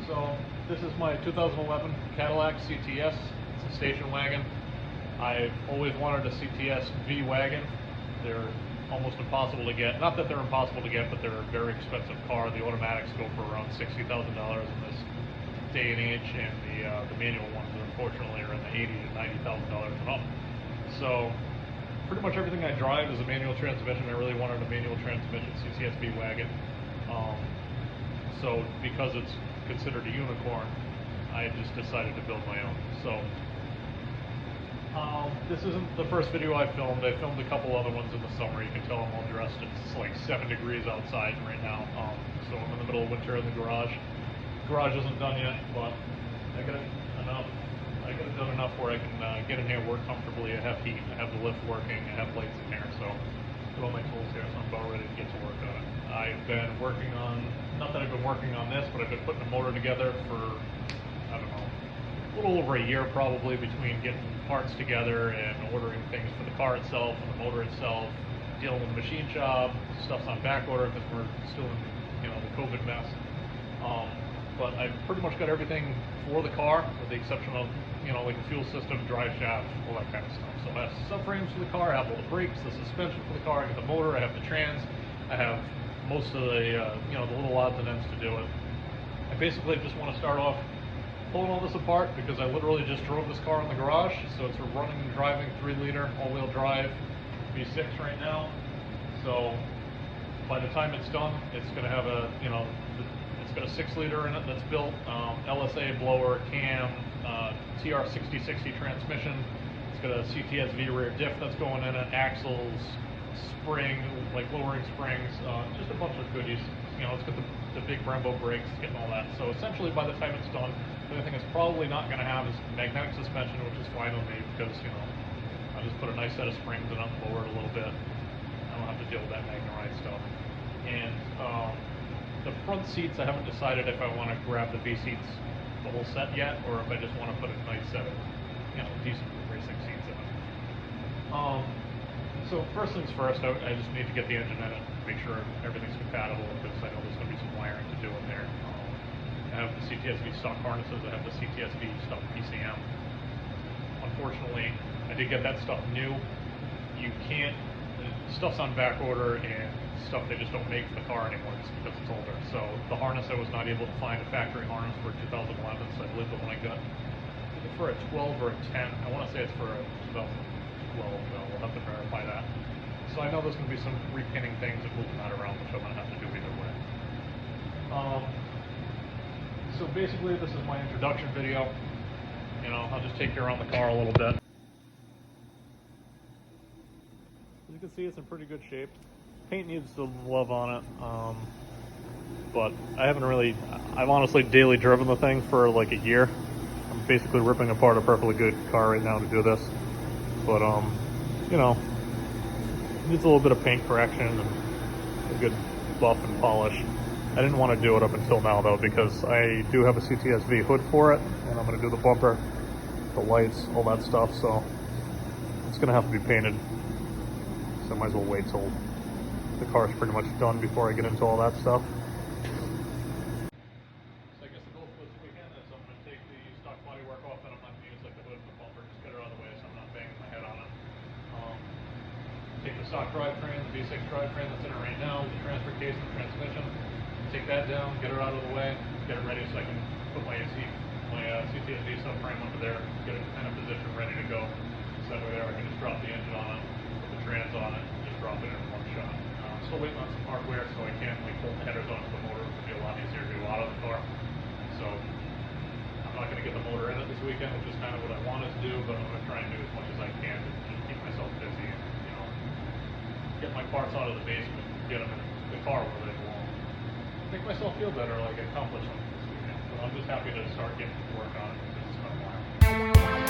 So this is my 2011 Cadillac CTS. It's a station wagon. I've always wanted a CTS-V wagon. They're almost impossible to get. Not that they're impossible to get, but they're a very expensive car. The automatics go for around $60,000 in this day and age, and the manual ones, unfortunately, are in the $80,000 to $90,000 and up. So pretty much everything I drive is a manual transmission. I really wanted a manual transmission CTS-V wagon. So because it's considered a unicorn, I just decided to build my own. So this isn't the first video I filmed. I filmed a couple other ones in the summer. You can tell I'm all dressed. It's like 7 degrees outside right now. So I'm in the middle of winter in the garage. Garage isn't done yet, but I got it done enough where I can get in here, work comfortably. I have heat, I have the lift working, I have lights in here, so put all my tools here, so I'm about ready to get to work on it. I've been working on, not that I've been working on this, but I've been putting a motor together for, I don't know, a little over a year probably, between getting parts together and ordering things for the car itself and the motor itself, dealing with the machine shop. Stuff's on back order because we're still in, the COVID mess. But I've pretty much got everything for the car, with the exception of, like the fuel system, drive shaft, all that kind of stuff. So I have subframes for the car, I have all the brakes, the suspension for the car, I got the motor, I have the trans, I have most of the, the little odds and ends to do it. I basically just want to start off pulling all this apart because I literally just drove this car in the garage. So it's a running and driving 3-liter all-wheel drive V6 right now. So by the time it's done, it's going to have a, it's got a 6-liter in it that's built, LSA blower, cam, TR6060 transmission. It's got a CTS-V rear diff that's going in it, axles, spring, like lowering springs, just a bunch of goodies. It's got the big Brembo brakes, it's getting all that. So essentially, by the time it's done, the only thing it's probably not going to have is magnetic suspension, which is fine with me because, I just put a nice set of springs in it and lower it a little bit. I don't have to deal with that Magna-Ride stuff. And the front seats, I haven't decided if I want to grab the V seats, the whole set yet, or if I just want to put a nice set of, decent racing seats in it. So first things first, I just need to get the engine in it, make sure everything's compatible, because I know there's going to be some wiring to do in there. I have the CTS-V stock harnesses, I have the CTS-V stock PCM. Unfortunately, I did get that stuff new. You can't, stuff's on back order, and stuff they just don't make for the car anymore just because it's older. So the harness, I was not able to find a factory harness for 2011, so I believe the one I got either for a 12 or a 10. I want to say it's for a 2012, though. We'll have to verify that. So I know there's going to be some repinning things and moving that around, which I'm going to have to do either way. So basically, this is my introduction video. I'll just take you around the car a little bit. As you can see, it's in pretty good shape. Paint needs some love on it, but I've honestly daily driven the thing for like a year. I'm basically ripping apart a perfectly good car right now to do this, but needs a little bit of paint correction and a good buff and polish. I didn't want to do it up until now though, because I do have a CTS-V hood for it, and I'm going to do the bumper, the lights, all that stuff, so it's going to have to be painted. So I might as well wait till the car's pretty much done before I get into all that stuff. So I guess the goal for this weekend is I'm going to take the stock bodywork off that I'm not going to use, like the hood and the bumper, just get it out of the way so I'm not banging my head on it. Take the stock drivetrain, the V6 drivetrain that's in it right now, the transfer case and the transmission, take that down, get it out of the way, get it ready so I can put my CTS-V subframe under there, get it in a position ready to go. So that way there I can just drop the engine on it, put the trans on it, and just drop it in one shot. Still waiting on some hardware, so I can't pull the headers onto the motor, which would be a lot easier to do out of the car. So I'm not going to get the motor in it this weekend, which is kind of what I wanted to do, but I'm going to try and do as much as I can to just keep myself busy and, get my parts out of the basement, get them in the car where they belong. Make myself feel better, like I accomplished something this weekend. So I'm just happy to start getting to work on it because it's been a while.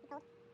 It's cold.